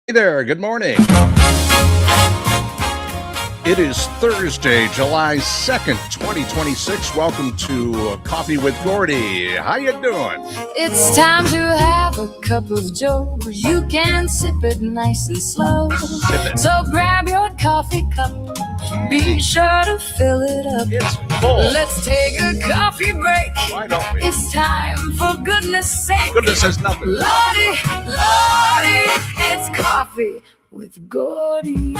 Hey there, good morning. It is Thursday, July 2nd, 2026. Welcome to Coffee with Gordy. How you doing? It's time to have a cup of joe. You can sip it nice and slow. So grab your coffee cup. Be sure to fill it up. It's full. Let's take a coffee break. Why don't we? It's time, for goodness sake. Goodness says nothing. Lordy, Lordy, it's coffee with Gordy.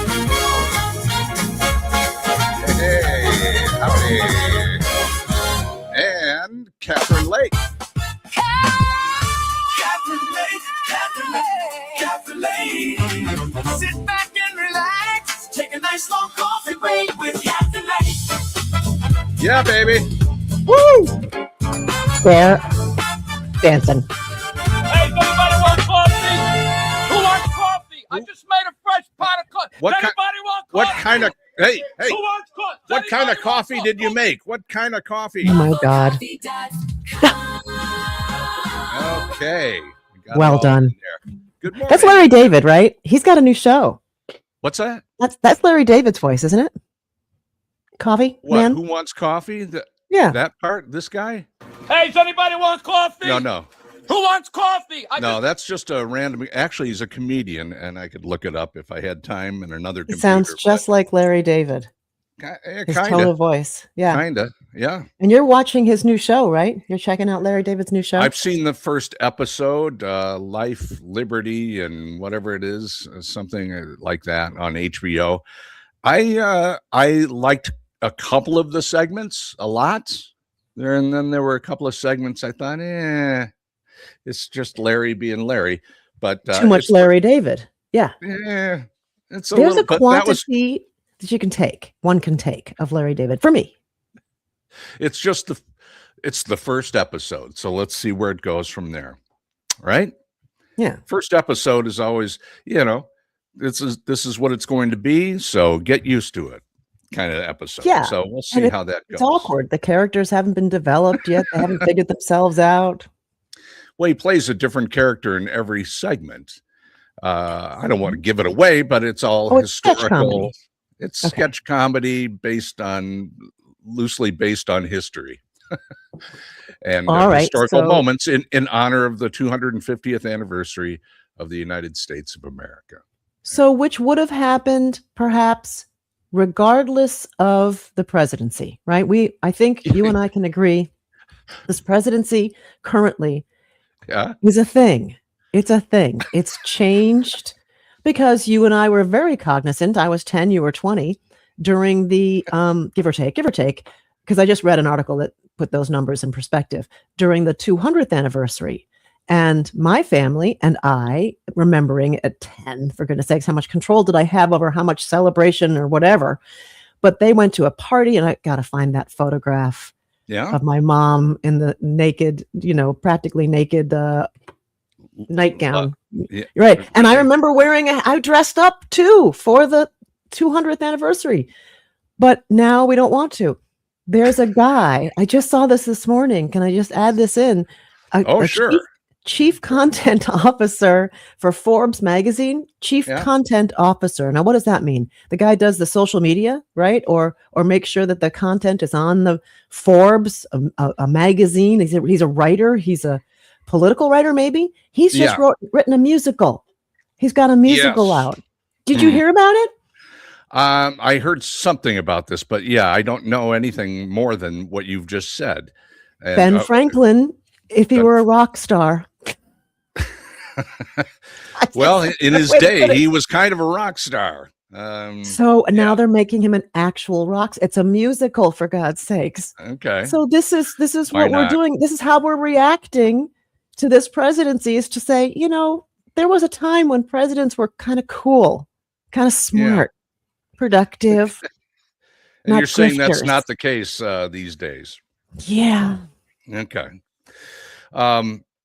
Hey, howdy. And Kathryn Lake. Kathryn Lake. Sit back and relax. Take a nice long coffee break with Kathryn Lake. Yeah, baby. Woo! They're dancing. Hey, does anybody want coffee? Who wants coffee? I just made a fresh pot of coffee. What Does ki- anybody want coffee? What kind of, hey, Who wants coffee? what kind of coffee did you make? What kind of coffee? Oh my God. Okay. We got it Well all done. in there. Good morning. That's Larry David, right? He's got a new show. What's that? That's Larry David's voice, isn't it? Coffee What? man? Who wants coffee? Yeah. That part? This guy? Hey, does anybody want coffee? No. Who wants coffee? No, that's just a random. Actually, he's a comedian, and I could look it up if I had time and another He computer. sounds just like Larry David. His tone Kinda, of voice. Yeah. kinda, yeah. And you're watching his new show, right? You're checking out Larry David's new show? I've seen the first episode, Life, Liberty, and whatever it is, something like that on HBO. I liked a couple of the segments a lot. And then there were a couple of segments I thought, it's just Larry being Larry. But Too much Larry David. Yeah. It's a There's little, a but that was, quantity that you can take, one can take of Larry David. For me. it's just it's the first episode. So let's see where it goes from there. Right? Yeah. First episode is always, this is what it's going to be. So get used to it kind of episode. Yeah. So we'll see how that goes. It's awkward. The characters haven't been developed yet. They haven't figured themselves out. Well, he plays a different character in every segment. I don't want to give it away, but it's all It's sketch historical. comedy. It's Okay. sketch comedy loosely based on history and All right, historical so- moments in honor of the 250th anniversary of the United States of America. So, which would have happened perhaps regardless of the presidency, right? I think you and I can agree this presidency currently Yeah. is a thing. It's a thing. It's changed because you and I were very cognizant. I was 10, you were 20 during the give or take, because I just read an article that put those numbers in perspective during the 200th anniversary. And my family and I, remembering at 10, for goodness sakes, how much control did I have over how much celebration or whatever? But they went to a party, and I got to find that photograph Yeah. of my mom in the naked, practically naked nightgown. Yeah. Right. And I remember I dressed up too for the 200th anniversary. But now we don't want to. There's a guy, I just saw this morning. Can I just add this in? Sure. Chief content officer for Forbes magazine, chief Yeah. content officer. Now, what does that mean? The guy does the social media, right? Or make sure that the content is on the Forbes, a magazine. He's a writer. He's a political writer, maybe. He's just written a musical. He's got a musical Yes. out. Did you hear about it? I heard something about this, but I don't know anything more than what you've just said. And, Ben Franklin, if he were a rock star. well, in his Wait a day, minute. he was kind of a rock star. So now they're making him an actual rock. It's a musical, for God's sakes. Okay. So this is Why what we're not? doing. This is how we're reacting to this presidency, is to say, there was a time when presidents were kind of cool, kind of smart, productive. And not you're saying that's grifters. not the case these days. Yeah. Okay.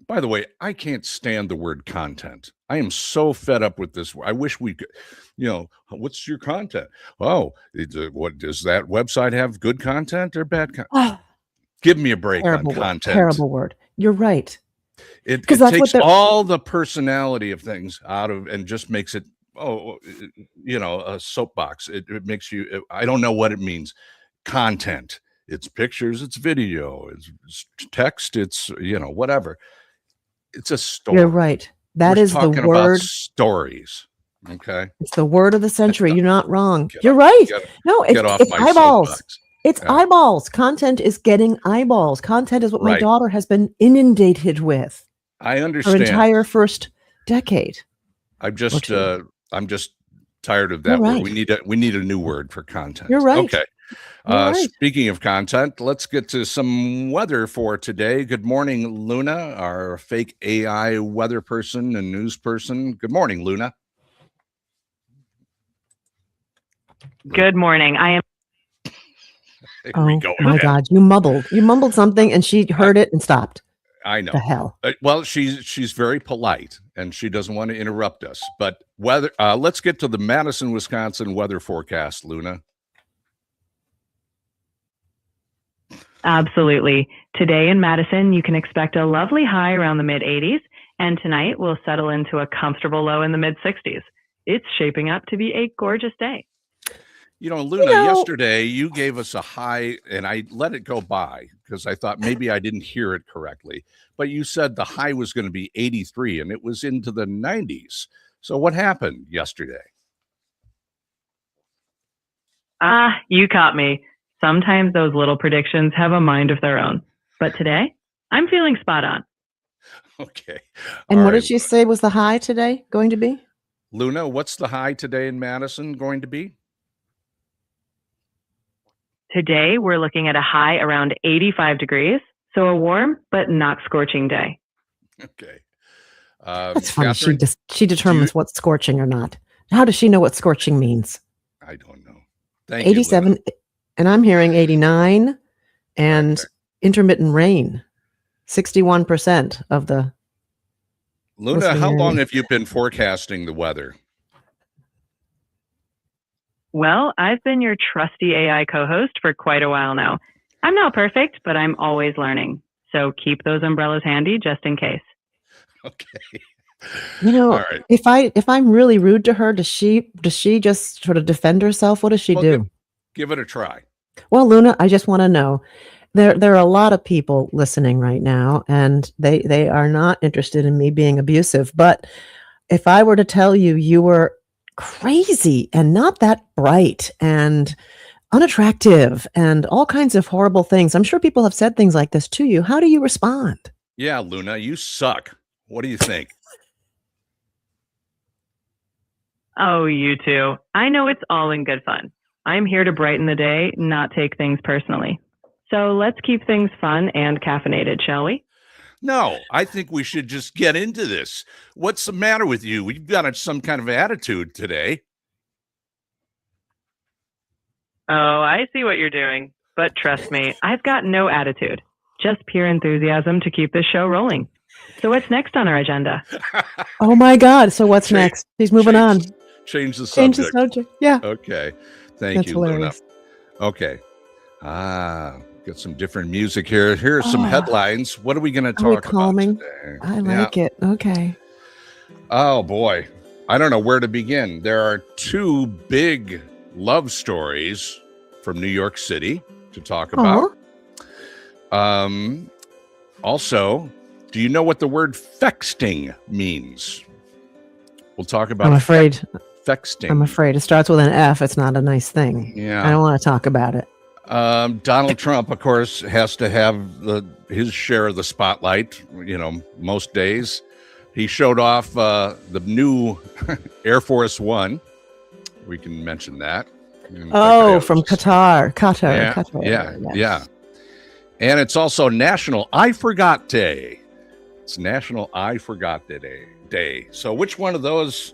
By the way, I can't stand the word content. I am so fed up with this. I wish we could, what's your content? Oh, what does that website have? Good content or bad content? Oh, Give me a break terrible on word, content. terrible word. You're right. It 'Cause that's what takes they're- all the personality of things out of and just makes it a soapbox. It makes you. I don't know what it means. Content. It's pictures. It's video. It's text. It's whatever. It's a story. You're right. That We're is the talking about word. stories. Okay. It's the word of the century. You're not wrong. You're right. No, it's my eyeballs. soapbox. It's eyeballs. Content is getting eyeballs. Content is what my Right. daughter has been inundated with I her understand. entire first decade. I'm just tired of that You're word. right. We need a new word for content. You're right. Okay. You're right. Speaking of content, let's get to some weather for today. Good morning, Luna, our fake AI weather person and news person. Good morning, Luna. Good morning. I am. There Oh we go my again. God. You mumbled something and she heard it and stopped. I know. The hell. Well, she's very polite and she doesn't want to interrupt us. But weather. Let's get to the Madison, Wisconsin weather forecast, Luna. Absolutely. Today in Madison, you can expect a lovely high around the mid 80s, and tonight we'll settle into a comfortable low in the mid 60s. It's shaping up to be a gorgeous day. Luna, yesterday you gave us a high and I let it go by because I thought maybe I didn't hear it correctly. But you said the high was going to be 83 and it was into the 90s. So what happened yesterday? You caught me. Sometimes those little predictions have a mind of their own. But today, I'm feeling spot on. Okay. And All what right. did she say was the high today going to be? Luna, what's the high today in Madison going to be? Today, we're looking at a high around 85 degrees, so a warm but not scorching day. Okay. That's funny. Kathryn, She determines what's scorching or not. How does she know what scorching means? I don't know. Thank you, 87, Luna. and I'm hearing 89 and Okay. intermittent rain. 61% of the Luna, listening how area. long have you been forecasting the weather? Well, I've been your trusty AI co-host for quite a while now. I'm not perfect, but I'm always learning. So keep those umbrellas handy just in case. Okay. All right. if I'm really rude to her, does she just sort of defend herself? What does she do? Give it a try. Well, Luna, I just want to know. There are a lot of people listening right now, and they are not interested in me being abusive. But if I were to tell you you were crazy and not that bright and unattractive and all kinds of horrible things, I'm sure people have said things like this to you. How do you respond? Yeah, Luna, you suck. What do you think? Oh, you two. I know it's all in good fun. I'm here to brighten the day, not take things personally. So let's keep things fun and caffeinated, shall we? No, I think we should just get into this. What's the matter with you? You've got some kind of attitude today. Oh, I see what you're doing. But trust me, I've got no attitude. Just pure enthusiasm to keep this show rolling. So what's next on our agenda? Oh my God. So what's next? He's moving on. Change the Change subject. the subject. Yeah. Okay. Thank That's you, hilarious. Luna. Okay. Got some different music here. Here are some headlines. What are we going to Are we talk about calming? today? I like it. Okay. Oh, boy. I don't know where to begin. There are two big love stories from New York City to talk about. Also, do you know what the word fexting means? We'll talk about I'm afraid. fexting. I'm afraid it starts with an F. It's not a nice thing. Yeah. I don't want to talk about it. Donald Trump, of course, has to have his share of the spotlight, most days. He showed off the new Air Force One. We can mention that. From Qatar. Qatar. Yeah. Yes. Yeah. And it's also National I Forgot Day. It's National I Forgot Day. So which one of those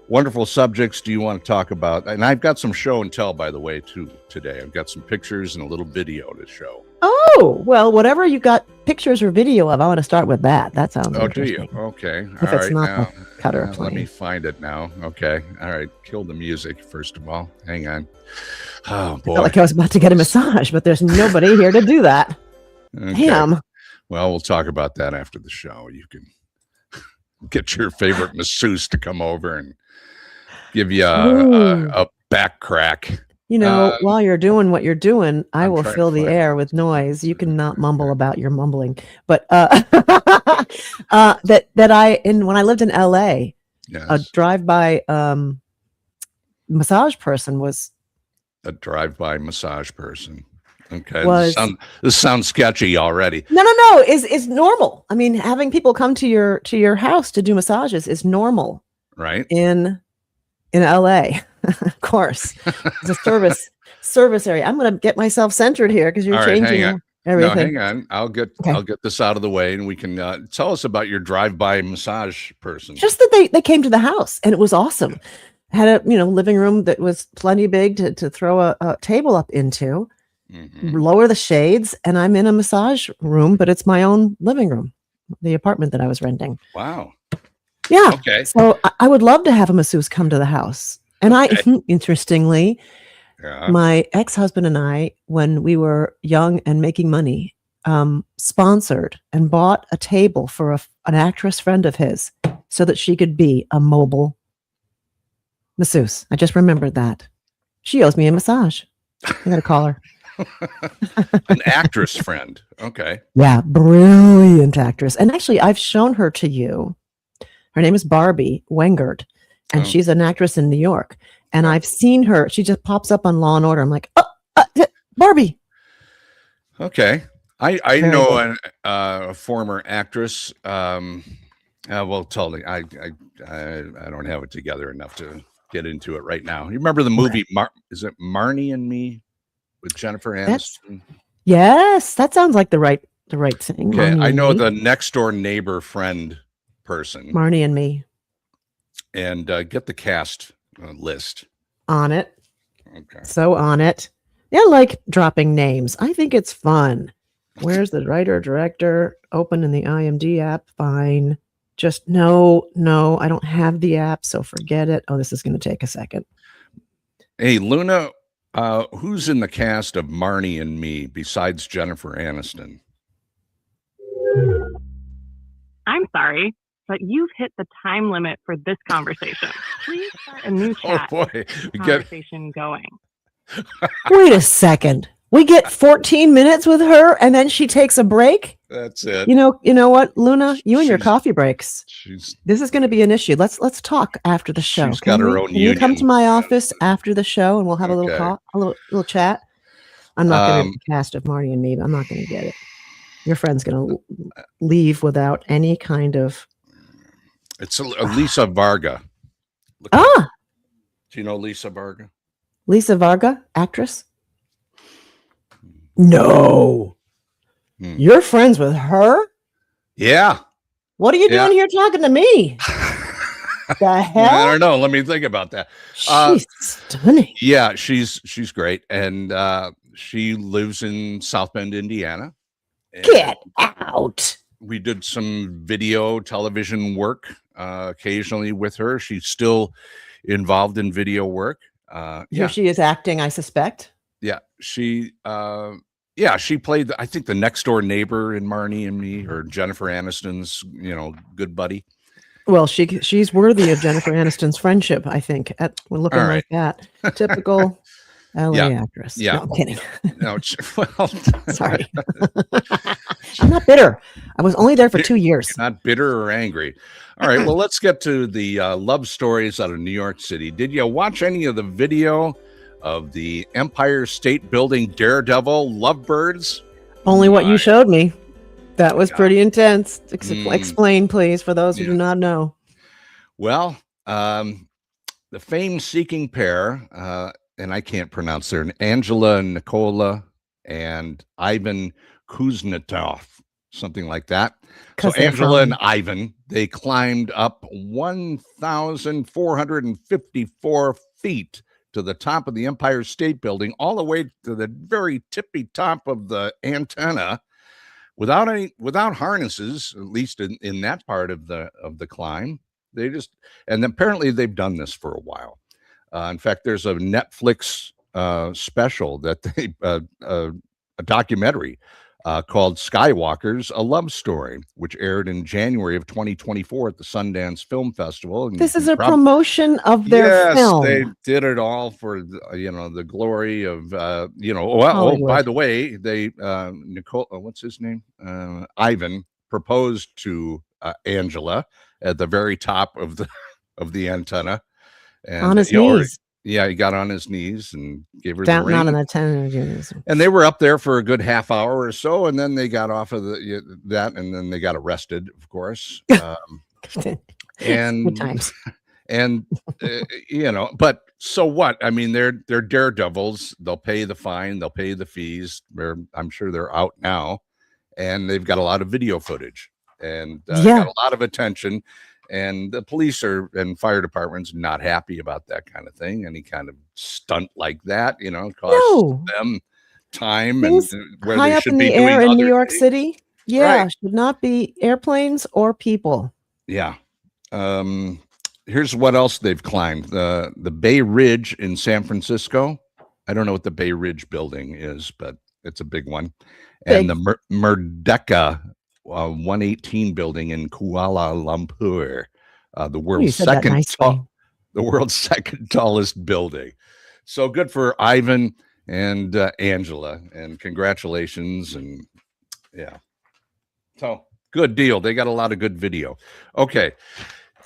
wonderful subjects do you want to talk about? And I've got some show and tell, by the way, too, today. I've got some pictures and a little video to show. Oh, well, whatever you got pictures or video of, I want to start with that. That sounds Oh, do interesting. you? Okay. If All it's right, not now, the Qatar let plane. me find it now. Okay. All right. Kill the music, first of all. Hang on. Oh, boy. Felt like I was about to get a massage, but there's nobody here to do that. Okay. Damn. Well, we'll talk about that after the show. You can get your favorite masseuse to come over and give you Ooh. a back crack. You know, while you're doing what you're doing, I I'm will trying to fill the find air it. with noise. You can not mumble about your mumbling, but that when I lived in LA, a Yes, drive-by massage person was a drive-by massage person. Okay, was this sounds sketchy already, no is normal. I mean, having people come to your house to do massages is normal right? in LA. Of course, it's a service area. I'm going to get myself centered here because you're All right, hang changing on. No, everything. hang on. I'll get Okay. this out of the way, and we can tell us about your drive-by massage person. Just that they came to the house and it was awesome. Had a living room that was plenty big to throw a table up into, lower the shades, and I'm in a massage room, but it's my own living room, the apartment that I was renting. Wow. Yeah. Okay. So I would love to have a masseuse come to the house. And interestingly, Yeah. my ex-husband and I, when we were young and making money, sponsored and bought a table for an actress friend of his so that she could be a mobile masseuse. I just remembered that. She owes me a massage. I gotta call her. An actress friend. Okay. Yeah, brilliant actress. And actually, I've shown her to you. Her name is Barbie Wengert, and she's an actress in New York. And I've seen her. She just pops up on Law and Order. I'm like, Barbie. Okay. I Very know a former actress. Well, totally. I don't have it together enough to get into it right now. You remember the movie? Is it Marnie and Me with Jennifer Aniston? Yes, that sounds like the right thing. Okay, Marnie I and know Me. the next door neighbor friend person. Marnie and Me. And get the cast list On it. Okay. So on it. Yeah, I like dropping names. I think it's fun. Where's the writer, director? Open in the IMDb app. Fine. Just no, I don't have the app, so forget it. Oh, this is going to take a second. Hey, Luna, who's in the cast of Marnie and Me besides Jennifer Aniston? I'm sorry, but you've hit the time limit for this conversation. Please start a new chat. Oh boy, Conversation going. Wait a second. We get 14 minutes with her and then she takes a break? That's it. You know what, Luna? You and your coffee breaks. This is going to be an issue. Let's talk after the show. She's got her own Can you come to union. my office after the show and we'll have a little chat? I'm not going to get the cast of Marty and Me. I'm not going to get it. Your friend's going to leave without any kind of. It's Lisa Varga. Do you know Lisa Varga? Lisa Varga, actress? No. You're friends with her? Yeah. What are you doing here talking to me? The hell? I don't know. Let me think about that. She's stunning. Yeah, she's great. And she lives in South Bend, Indiana. Get out. We did some video television work occasionally with her. She's still involved in video work. Here she is acting, I suspect. Yeah, she played I think the next door neighbor in Marnie and Me, or Jennifer Aniston's good buddy. Well, she's worthy of Jennifer Aniston's friendship, I think. When looking like that, typical LA actress. Yeah, no, I'm kidding. No, well, sorry. I'm not bitter. I was only there for 2 years. You're not bitter or angry. All right. Well, let's get to the love stories out of New York City. Did you watch any of the video of the Empire State Building daredevil lovebirds? Only what you showed me. That was pretty intense. Explain, please, for those who do not know. Well, the fame-seeking pair, and I can't pronounce their name, Angela and Nicola and Ivan Kuznetsov, something like that. So Angela and Ivan, they climbed up 1,454 feet to the top of the Empire State Building, all the way to the very tippy top of the antenna, without harnesses, at least in that part of the climb. And apparently they've done this for a while. In fact, there's a Netflix special that a documentary called Skywalkers, A Love Story, which aired in January of 2024 at the Sundance Film Festival. And This is a promotion of their yes, film. they did it all for the glory of Hollywood. by the way, they Nicole, what's his name? Ivan proposed to Angela at the very top of the antenna, and on his knees. Yeah, he got on his knees and gave her Down, the ring. not on the 10. And they were up there for a good half hour or so, and then they got off of that, and then they got arrested, of course. And Good times. and but so what? I mean, they're daredevils. They'll pay the fine. They'll pay the fees. I'm sure they're out now, and they've got a lot of video footage and got a lot of attention. And the police and fire departments not happy about that kind of thing. Any kind of stunt like that, costs them time. Things and where high they up should in be the doing air in New other York things. City. Right. Should not be airplanes or people. Yeah. Here's what else they've climbed. The Bay Ridge in San Francisco. I don't know what the Bay Ridge building is, but it's a big one. And the Merdeka 118 building in Kuala Lumpur, the world's second tallest building. So good for Ivan and Angela, and congratulations. And yeah, so good deal. They got a lot of good video. Okay.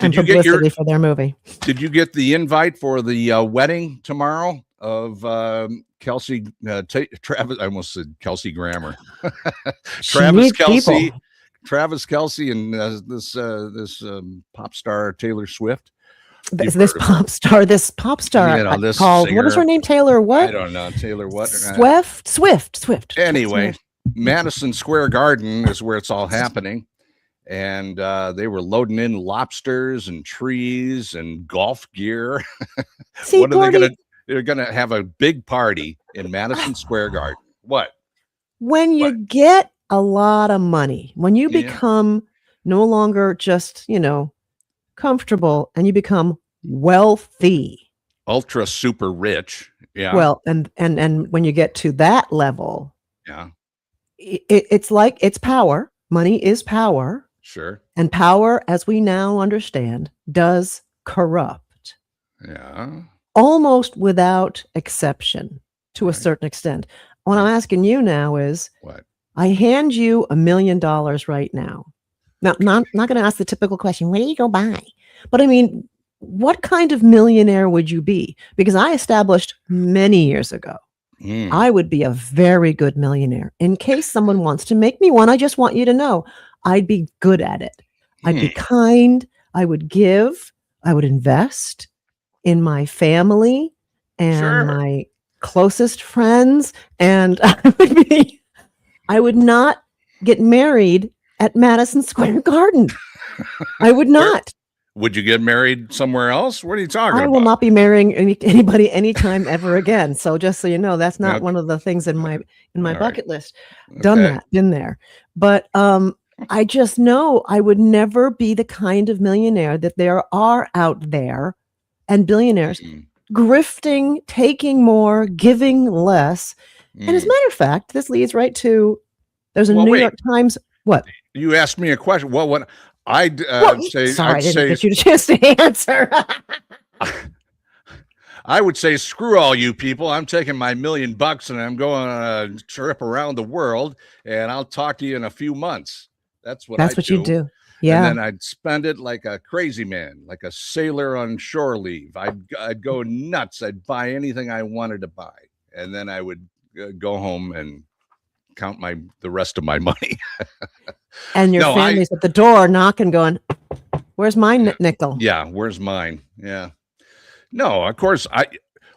And publicity for their movie. Did you get the invite for the wedding tomorrow of Kelsey Travis? I almost said Kelsey Grammer. Travis Kelsey and this pop star Taylor Swift. This pop star this called singer. What is her name? Taylor what? I don't know. Taylor what? Swift. Anyway, Madison Square Garden is where it's all happening. And they were loading in lobsters and trees and golf gear. See, what are Gordy, they're gonna have a big party in Madison Square Garden. What? When you get a lot of money, when you become no longer just, comfortable, and you become wealthy, ultra super rich. Yeah. Well, and when you get to that level, it's power. Money is power. Sure. And power, as we now understand, does corrupt. Yeah. Almost without exception, to a certain extent. What I'm asking you now is, what? I hand you $1 million right now. Now, not going to ask the typical question, what do you go buy? But I mean, what kind of millionaire would you be? Because I established many years ago, I would be a very good millionaire. In case someone wants to make me one, I just want you to know I'd be good at it. I'd be kind. I would give. I would invest in my family and my closest friends. And I would not get married at Madison Square Garden. I would not. Would you get married somewhere else? What are you talking about? I will not be marrying anybody anytime ever again. So just so you know, that's not one of the things in my bucket list. Done that, been there. But I just know I would never be the kind of millionaire that there are out there, and billionaires grifting, taking more, giving less. And as a matter of fact, this leads right to there's a New York Times. What? You asked me a question. What? I'd say. Sorry, I didn't get you a chance to answer. I would say, screw all you people. I'm taking my $1 million and I'm going on a trip around the world, and I'll talk to you in a few months. That's what you do. Yeah. And then I'd spend it like a crazy man, like a sailor on shore leave. I'd go nuts. I'd buy anything I wanted to buy, and then I would go home and count the rest of my money. And your family's at the door knocking, going, "Where's my nickel?" Yeah, where's mine? Yeah. No, of course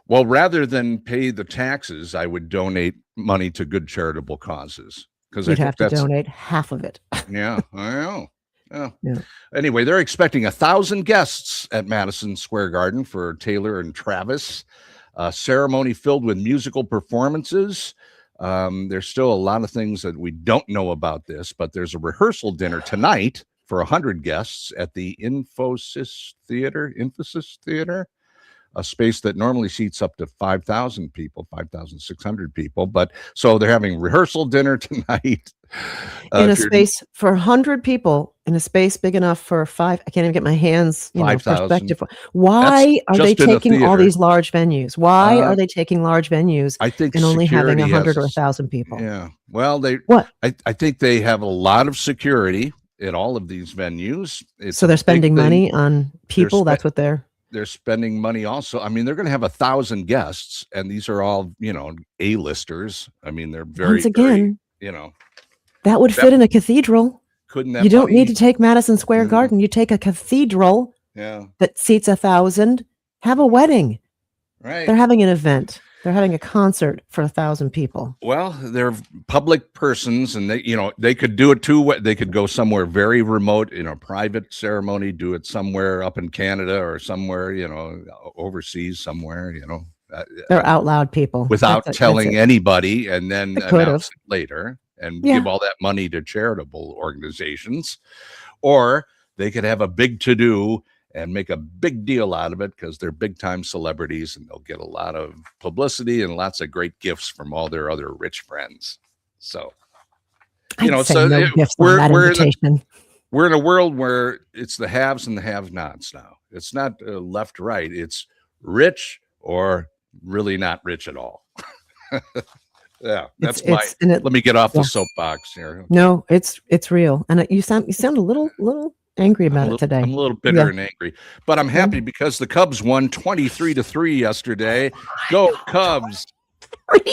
rather than pay the taxes, I would donate money to good charitable causes, because you'd have to donate half of it. Yeah, I know. Yeah. Anyway, they're expecting 1,000 guests at Madison Square Garden for Taylor and Travis. A ceremony filled with musical performances. There's still a lot of things that we don't know about this, but there's a rehearsal dinner tonight for 100 guests at the Infosys Theater. a space that normally seats up to 5,000 people, 5,600 people. But so they're having rehearsal dinner tonight. In a space for 100 people, in a space big enough for 5, I can't even get my hands, 5,000. perspective. Why are they just in a taking all theater. these large venues? Why are they taking large venues I think and only having security 100 or has- 1,000 people? Yeah. Well, What? I think they have a lot of security at all of these venues. It's So a they're big spending thing. money on people. That's what they're spending money also. I mean, they're going to have 1,000 guests, and these are all, A-listers. I mean, they're very, once again. very, That would fit in a cathedral. couldn't that You don't need money- to take Madison Square Mhm. Garden. You take a cathedral Yeah. that seats 1,000. Have a wedding. Right. They're having an event. They're having a concert for 1,000 people. Well, they're public persons, and they could do it too. They could go somewhere very remote in a private ceremony, do it somewhere up in Canada or somewhere, overseas somewhere, They're out loud people. without That's telling it. anybody, and then They could've. announce it later and Yeah. give all that money to charitable organizations. Or they could have a big to-do and make a big deal out of it because they're big time celebrities, and they'll get a lot of publicity and lots of great gifts from all their other rich friends. So, I'd say no gifts on that invitation. we're in a world where it's the haves and the have-nots now. It's not left, right. It's rich or really not rich at all. Yeah, that's let me get off the soapbox here. No, it's real, and you sound a little angry about it today. I'm a little bitter and angry, but I'm happy because the Cubs won 23-3 yesterday. Go Cubs! 3-3.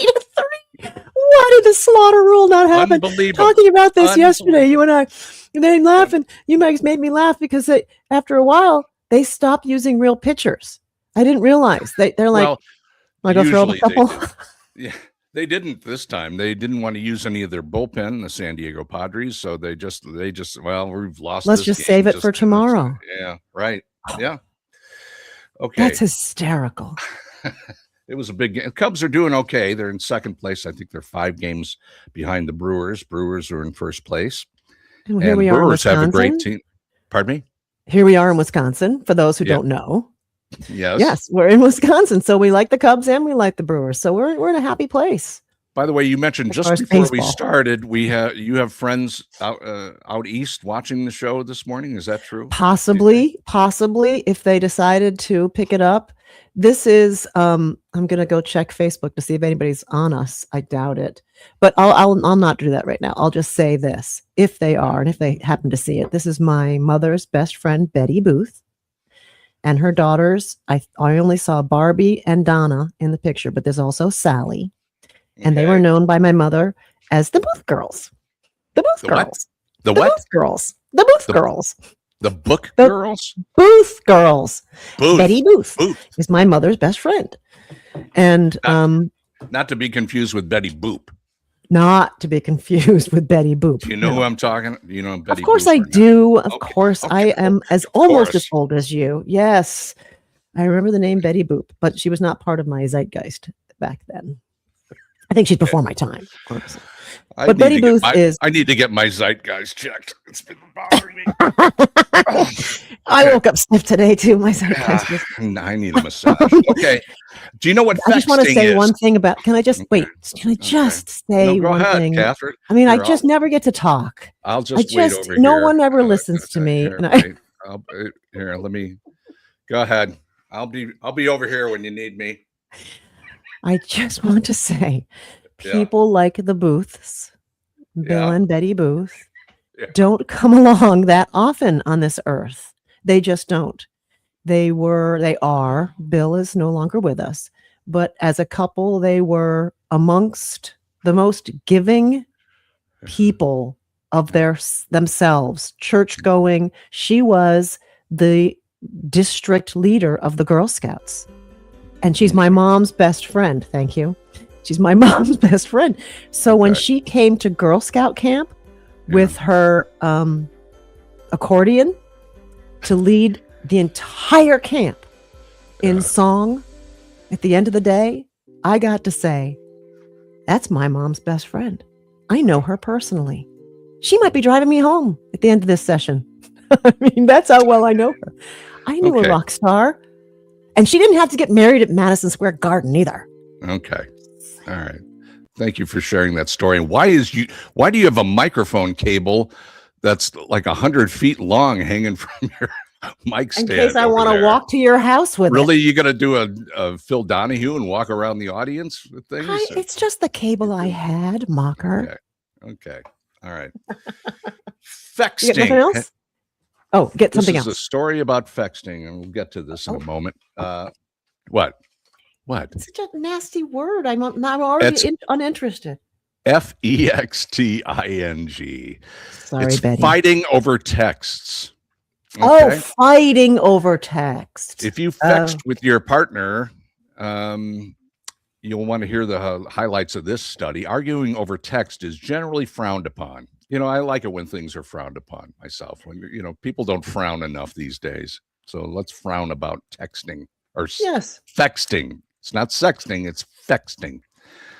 Why did the slaughter rule not happen? Unbelievable. Talking about this yesterday, you and I, and then laughing. You guys made me laugh because after a while they stopped using real pitchers. I didn't realize they're like, well, I go throw up a usually couple. Yeah. They didn't this time. They didn't want to use any of their bullpen, the San Diego Padres. So they just, we've lost. Let's this just game. save it for tomorrow. Yeah. Right. Yeah. Okay. That's hysterical. It was a big game. Cubs are doing okay. They're in second place. I think they're 5 games behind the Brewers. Brewers are in first place. And here we are in Brewers have a Wisconsin. great team. Pardon me? Here we are in Wisconsin. For those who don't know, yes, we're in Wisconsin. So we like the Cubs and we like the Brewers. So we're in a happy place. By the way, you mentioned just before we started, you have friends out east watching the show this morning. Is that true? Possibly, if they decided to pick it up. This is I'm gonna go check Facebook to see if anybody's on us. I doubt it, but I'll not do that right now. I'll just say this: if they are, and if they happen to see it, this is my mother's best friend Betty Booth, and her daughters. I only saw Barbie and Donna in the picture, but there's also Sally, and they were known by my mother as the Booth Girls. The Booth Girls. The what? Booth Girls. The Booth Girls. The Book Girls? Booth Girls. Booth. Betty Booth is my mother's best friend. And not to be confused with Betty Boop. Not to be confused with Betty Boop. Do you know who I'm talking? You know Betty Of course Boop I do. Of course. I am almost as old as you. Yes. I remember the name Betty Boop, but she was not part of my zeitgeist back then. I think she's before my time, honestly. But Betty Booth is. I need to get my zeitgeist checked. It's been bothering me. I woke up stiff today too. My zeitgeist was. I need a massage. Okay. Do you know what? I just want to say is? one thing about. Can I just wait? Can I just say go one ahead, thing? Kathryn. I mean, I just never get to talk. I'll just wait over no here. one ever listens to me. Here, let me. Go ahead. I'll be over here when you need me. I just want to say, people like the Booths, Bill and Betty Booth, don't come along that often on this earth. They just don't. They are. Bill is no longer with us, but as a couple, they were amongst the most giving people of themselves, church going. She was the district leader of the Girl Scouts. And she's my mom's best friend. Thank you. She's my mom's best friend. So when she came to Girl Scout camp with her accordion to lead the entire camp in song at the end of the day, I got to say, that's my mom's best friend. I know her personally. She might be driving me home at the end of this session. I mean, that's how well I know her. I knew a rock star. And she didn't have to get married at Madison Square Garden either. Okay. All right. Thank you for sharing that story. And why do you have a microphone cable that's like 100 feet long hanging from your mic stand? In case I want to there? walk to your house with Really, it. you got to do a Phil Donahue and walk around the audience with things? It's just the cable I had, mocker. Okay. All right. You get Fexting. nothing else? Oh, get something This is else. a story about fexting, and we'll get to this in a moment. What? It's such a nasty word. I'm already uninterested. Fexting. Sorry, It's Betty. fighting over texts. Oh, Okay? fighting over text. If you fexed with your partner, you'll want to hear the highlights of this study. Arguing over text is generally frowned upon. I like it when things are frowned upon myself. When people don't frown enough these days. So let's frown about texting or fexting. It's not sexting, it's fexting.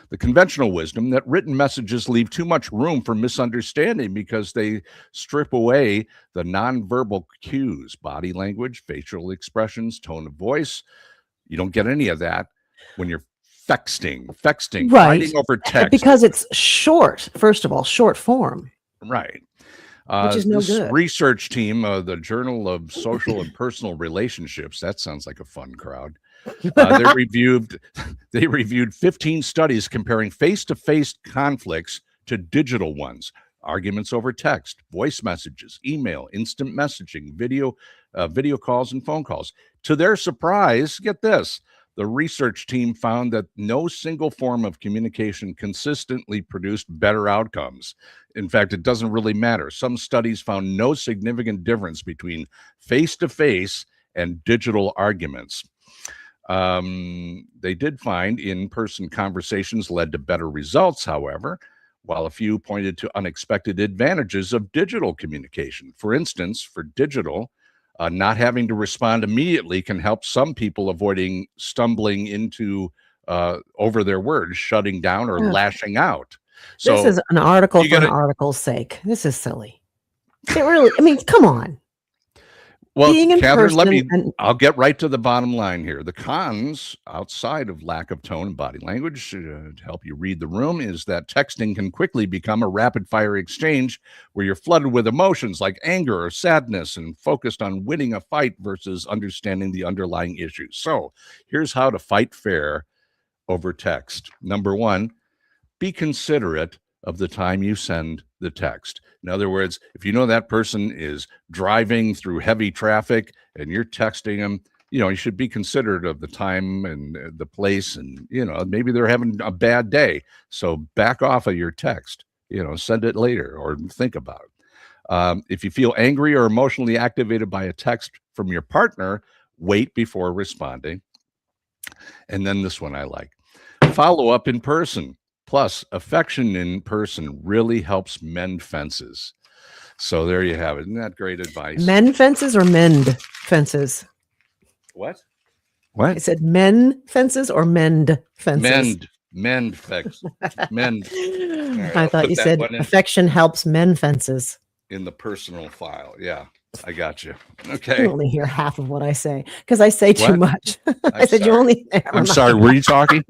The conventional wisdom that written messages leave too much room for misunderstanding because they strip away the nonverbal cues, body language, facial expressions, tone of voice. You don't get any of that when you're fexting, right? Fighting over text. Because it's short, first of all, short form. Right. Which is no this good. research team, the Journal of Social and Personal Relationships, that sounds like a fun crowd. They reviewed 15 studies comparing face-to-face conflicts to digital ones, arguments over text, voice messages, email, instant messaging, video calls, and phone calls. To their surprise, get this, the research team found that no single form of communication consistently produced better outcomes. In fact, it doesn't really matter. Some studies found no significant difference between face-to-face and digital arguments. They did find in-person conversations led to better results, however, while a few pointed to unexpected advantages of digital communication. For instance, for digital, not having to respond immediately can help some people avoiding stumbling into over their words, shutting down or lashing out. So this is an article for an article's sake. This is silly. It really, come on. Well, Being in Kathryn, I'll get right to the bottom line here. The cons, outside of lack of tone and body language, to help you read the room, is that texting can quickly become a rapid-fire exchange where you're flooded with emotions like anger or sadness and focused on winning a fight versus understanding the underlying issues. So here's how to fight fair over text. Number one, be considerate of the time you send the text. In other words, if you know that person is driving through heavy traffic and you're texting them, you should be considerate of the time and the place, and maybe they're having a bad day. So back off of your text, send it later or think about it. If you feel angry or emotionally activated by a text from your partner, wait before responding. And then this one I like. Follow up in person. Plus, affection in person really helps mend fences. So there you have it. Isn't that great advice? Men fences or mend fences? What? I said men fences or mend fences? Mend fences. Mend. Right, I thought you said affection helps mend fences. In the personal file. Yeah, I got you. You Okay. only hear half of what I say because I say too much. I said sorry. you only. I'm sorry. Were you talking?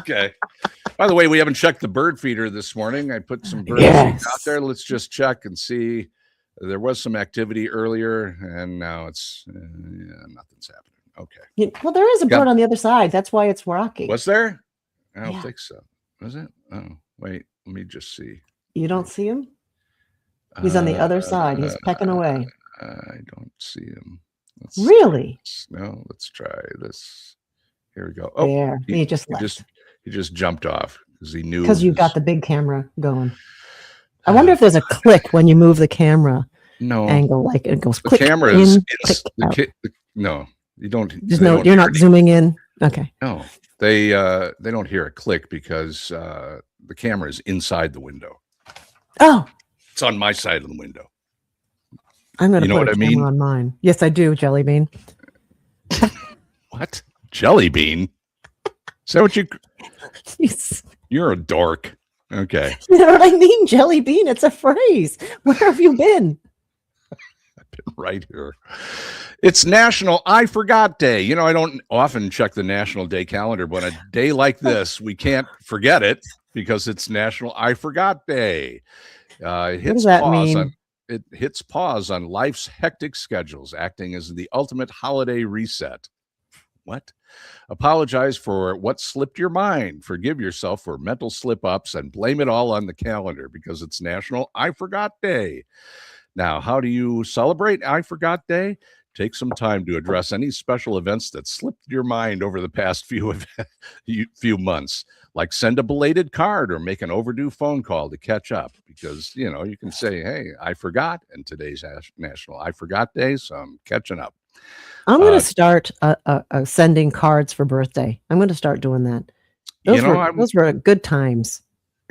Okay. By the way, we haven't checked the bird feeder this morning. I put some bird feed out there. Let's just check and see. There was some activity earlier, and now it's nothing's happening. Okay. Well, there is a bird on the other side. That's why it's rocking. Was there? I don't think so. Was it? Oh, wait. Let me just see. You don't see him? He's on the other side. He's pecking away. I don't see him. Really? Let's try this. Here we go. Oh, there. He just left. He just jumped off because he knew. Because you've got the big camera going. I wonder if there's a click when you move the camera angle, like it goes click. The camera in, is click no, you don't. You're not zooming in. Okay. No, they don't hear a click because the camera is inside the window. Oh. It's on my side of the window. I'm going to put a camera on mine. Yes, I do, Jelly Bean. What? Jelly Bean? Is that what you... Yes. You're a dork. Okay. You know what I mean? Jelly Bean. It's a phrase. Where have you been? I've been right here. It's National I Forgot Day. You know, I don't often check the National Day calendar, but on a day like this, we can't forget it because it's National I Forgot Day. It What hits does that pause mean? on it hits pause on life's hectic schedules, acting as the ultimate holiday reset. What? Apologize for what slipped your mind. Forgive yourself for mental slip ups and blame it all on the calendar because it's National I Forgot Day. Now, how do you celebrate I Forgot Day? Take some time to address any special events that slipped your mind over the past few months, like send a belated card or make an overdue phone call to catch up because, you know, you can say, hey, I forgot, and today's National I Forgot Day, so I'm catching up. I'm going to start sending cards for birthday. I'm going to start doing that. Those were good times.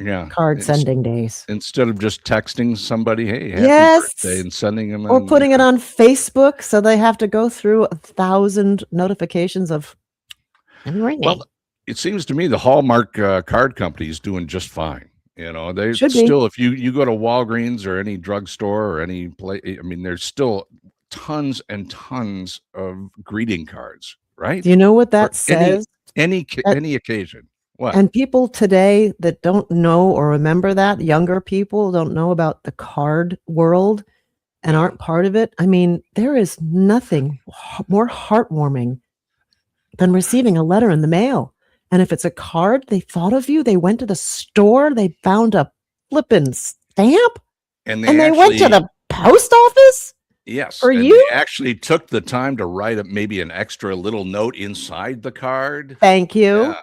Yeah. Card sending days. Instead of just texting somebody, hey, happy birthday, and sending them. Or putting it on Facebook so they have to go through 1,000 notifications of everything. Well, it seems to me the Hallmark card company is doing just fine. You know, they Should still, be. if you go to Walgreens or any drugstore or any place, I mean, there's still tons and tons of greeting cards, right? Do you know what that says? Any occasion. What? And people today that don't know or remember that, younger people don't know about the card world and aren't part of it. I mean, there is nothing more heartwarming than receiving a letter in the mail. And if it's a card, they thought of you, they went to the store, they found a flippin' stamp, and they went to the post office. Yes. For and you? They actually took the time to write maybe an extra little note inside the card. Thank you. Yeah.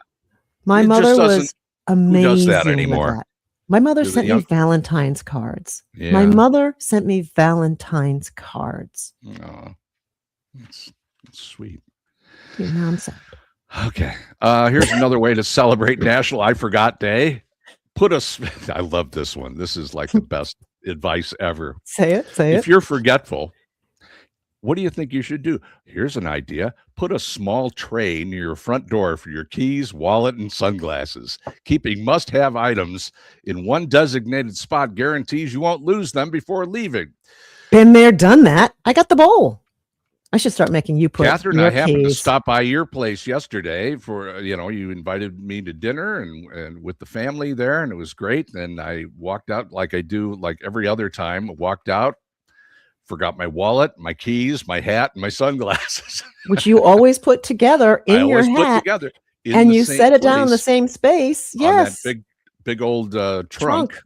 My mother was amazing. Who does that anymore? With that. My mother sent me Valentine's cards. Yeah. My mother sent me Valentine's cards. Oh, that's sweet. Your mom said. Okay. Here's another way to celebrate National I Forgot Day. I love this one. This is like the best advice ever. Say it. If you're forgetful, what do you think you should do? Here's an idea. Put a small tray near your front door for your keys, wallet, and sunglasses. Keeping must-have items in one designated spot guarantees you won't lose them before leaving. Been there, done that. I got the bowl. I should start making you put Kathryn, your I happened to keys. stop by your place yesterday for, you invited me to dinner and with the family there, and it was great. And I walked out like I do like every other time. Walked out, forgot my wallet, my keys, my hat, and my sunglasses. Which you always put together in your hat. Put together and you set it down in the same space. Yes. On that big old trunk.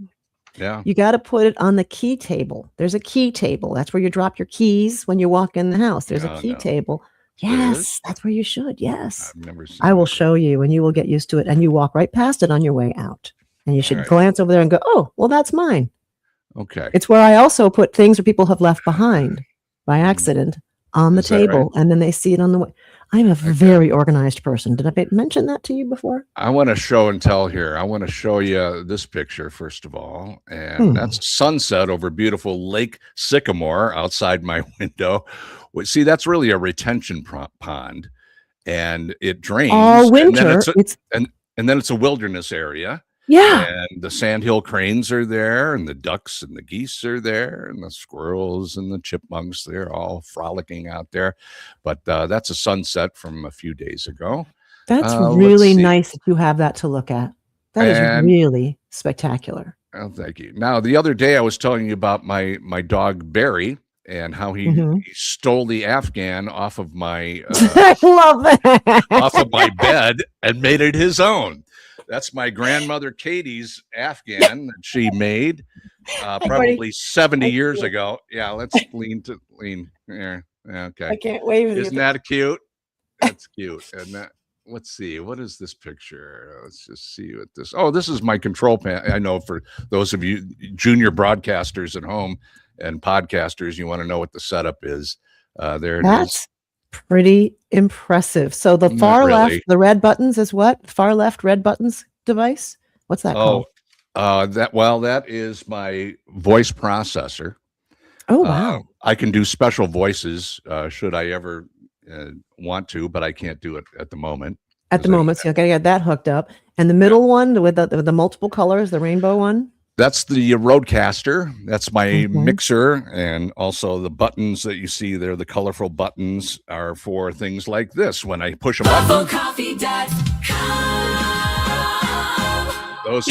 Yeah. You got to put it on the key table. There's a key table. That's where you drop your keys when you walk in the house. There's a key table. Yes, that's where you should. Yes. I've never seen I will show you and you will get used to it. And you walk right past it on your way out. And you should glance over there and go, oh, well, that's mine. Okay. It's where I also put things where people have left behind by accident on the table. And then they see it on the way. I'm a very organized person. Did I mention that to you before? I want to show and tell here. I want to show you this picture, first of all. And that's sunset over beautiful Lake Sycamore outside my window. See, that's really a retention pond. And it drains. All winter. And then it's a wilderness area. Yeah. And the sandhill cranes are there, and the ducks and the geese are there, and the squirrels and the chipmunks, they're all frolicking out there. But that's a sunset from a few days ago. That's really nice that you have that to look at. That is really spectacular. Oh, thank you. Now, the other day I was telling you about my dog, Barry, and how he stole the Afghan off of my I love that. off of my bed and made it his own. That's my grandmother Katie's Afghan that she made probably 70 years ago. Yeah, let's lean here. Okay. I can't wave with you. Isn't that cute? That's cute. And let's see. What is this picture? Let's just see what this. Oh, this is my control panel. I know for those of you junior broadcasters at home and podcasters, you want to know what the setup is. There it is. That's pretty impressive. So the far left, the red buttons is what? Far left red buttons device? What's that called? That is my voice processor. Oh, wow. I can do special voices should I ever want to, but I can't do it at the moment. At the moment, so you got to get that hooked up. And the middle one with the multiple colors, the rainbow one? That's the Roadcaster. That's my Mhm. mixer, and also the buttons that you see there, the colorful buttons, are for things like this. When I push a button, those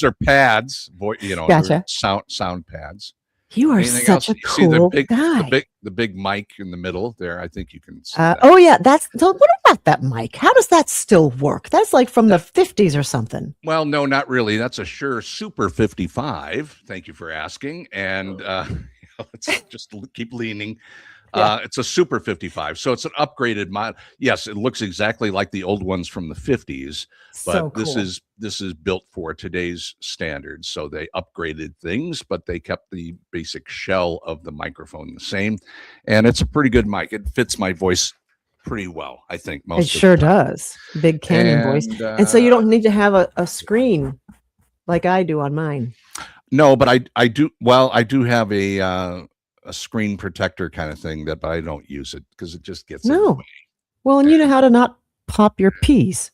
are pads, they're Gotcha. sound pads. You are Anything such else? a You see cool guy. the big mic in the middle there. I think you can see that. Oh yeah, that's so. What about that mic? How does that still work? That's like from the 50s or something. Well, no, not really. That's a Shure Super 55. Thank you for asking. And let's just keep leaning. Yeah. It's a Super 55, so it's an upgraded model. Yes, it looks exactly like the old ones from the 50s, but So cool. this is built for today's standards. So they upgraded things, but they kept the basic shell of the microphone the same, and it's a pretty good mic. It fits my voice pretty well, I think. It sure does. Big canyon voice. And so you don't need to have a screen like I do on mine. No, but I do. Well, I do have a screen protector kind of thing but I don't use it because it just gets in the way. Well, and you know how to not pop your peas.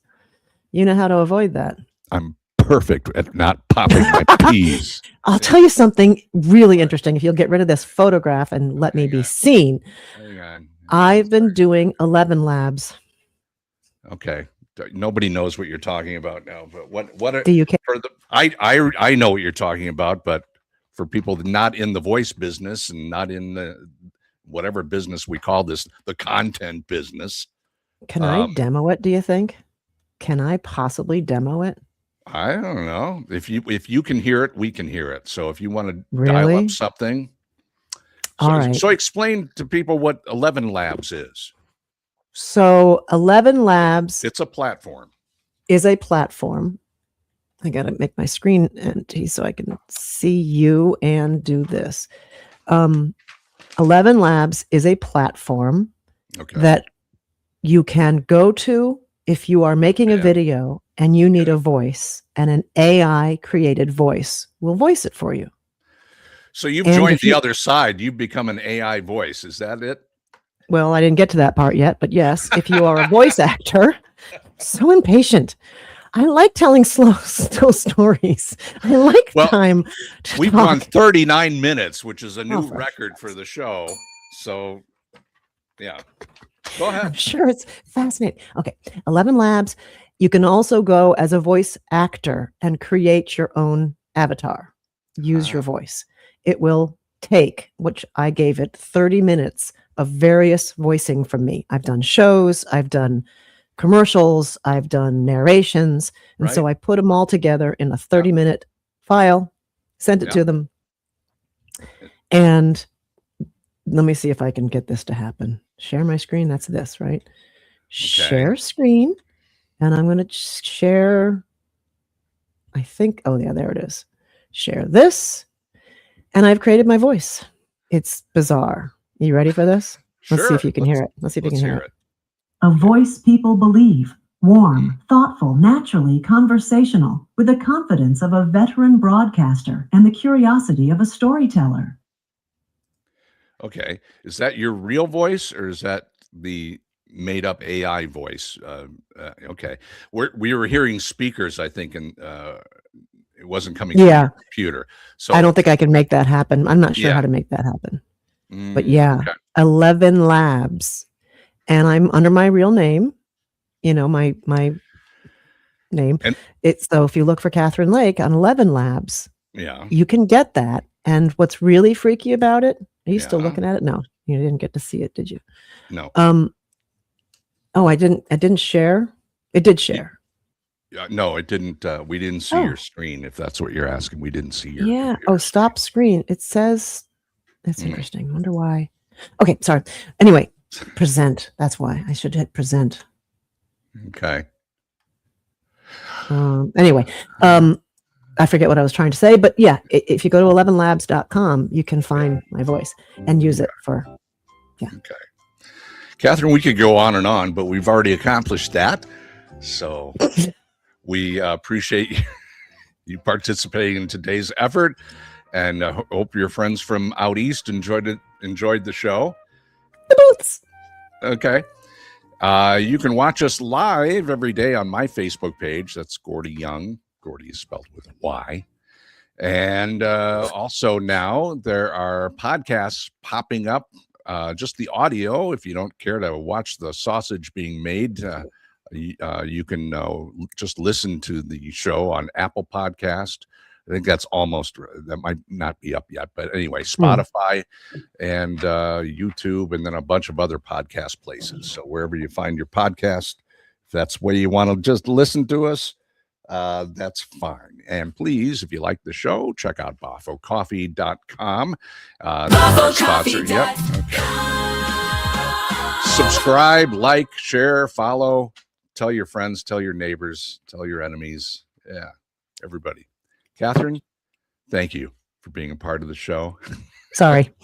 You know how to avoid that. I'm perfect at not popping my peas. I'll tell you something really interesting. If you'll get rid of this photograph and let me be seen. Hang on. I've been doing 11 labs. Okay. Nobody knows what you're talking about now, but what are, do you care? For the I know what you're talking about, but for people not in the voice business and not in the whatever business we call this, the content business. Can I demo it, do you think? Can I possibly demo it? I don't know. If you can hear it, we can hear it. So if you want to Really? dial up something. All right. So explain to people what 11 Labs is. So 11 Labs. It's a platform. Is a platform. I got to make my screen empty so I can see you and do this. 11 Labs is a platform that you can go to if you are making a video and you need a voice, and an AI created voice will voice it for you. So you've joined the other side. You've become an AI voice. Is that it? Well, I didn't get to that part yet, but yes, if you are a voice actor, so impatient. I like telling slow stories. I like time. We've gone 39 minutes, which is a new record for the show. So, yeah, go ahead. I'm sure it's fascinating. Okay, 11 Labs. You can also go as a voice actor and create your own avatar. Use your voice. It will take, which I gave it, 30 minutes of various voicing from me. I've done shows. I've done commercials, I've done narrations, and so I put them all together in a 30-minute file, sent it to them, and let me see if I can get this to happen. Share my screen, that's this, right? Share screen, and I'm going to share, I think, oh yeah, there it is. Share this, and I've created my voice. It's bizarre. You ready for this? Let's see if you can hear it. Let's see if you can hear it. A voice people believe, warm, thoughtful, naturally conversational, with the confidence of a veteran broadcaster and the curiosity of a storyteller. Okay. Is that your real voice or is that the made up AI voice? Okay. We were hearing speakers, I think, and it wasn't coming from the computer. So I don't think I can make that happen. I'm not sure how to make that happen. But yeah, 11 Labs. And I'm under my real name, you know, my name. And it's so if you look for Kathryn Lake on 11 Labs, you can get that. And what's really freaky about it? Are you still looking at it? No, you didn't get to see it, did you? No. Oh, I didn't share. It did share. No, it didn't. We didn't see your screen. If that's what you're asking, we didn't see your. Yeah. Oh, stop screen. It says that's interesting. I wonder why. Okay, sorry. Anyway. Present. That's why I should hit present. Okay. Anyway, I forget what I was trying to say, but yeah, if you go to 11labs.com, you can find my voice and use it for, Okay. Kathryn, we could go on and on, but we've already accomplished that. So we appreciate you participating in today's effort, and hope your friends from out east enjoyed the show. Boots. Okay. You can watch us live every day on my Facebook page. That's Gordy Young. Gordy is spelled with a Y. And also now there are podcasts popping up, just the audio. If you don't care to watch the sausage being made, you can just listen to the show on Apple Podcast. I think that might not be up yet, but anyway, Spotify and YouTube, and then a bunch of other podcast places. So wherever you find your podcast, if that's where you want to just listen to us, that's fine. And please, if you like the show, check out boffocoffee.com. Our sponsor. Yep. Okay. Subscribe, like, share, follow, tell your friends, tell your neighbors, tell your enemies. Yeah, everybody. Kathryn, thank you for being a part of the show. Sorry.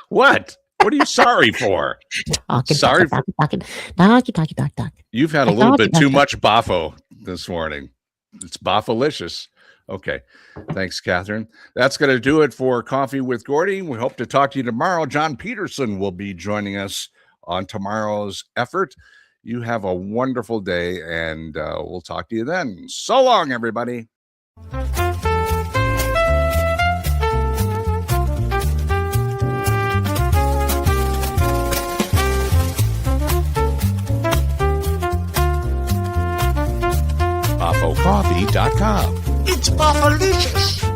What? What are you sorry for? Sorry for talking. You've had a little bit too much Boffo this morning. It's Boffolicious. Okay. Thanks, Kathryn. That's going to do it for Coffee with Gordy. We hope to talk to you tomorrow. John Peterson will be joining us on tomorrow's effort. You have a wonderful day, and we'll talk to you then. So long, everybody. BoffoCoffee.com. It's Boffolicious.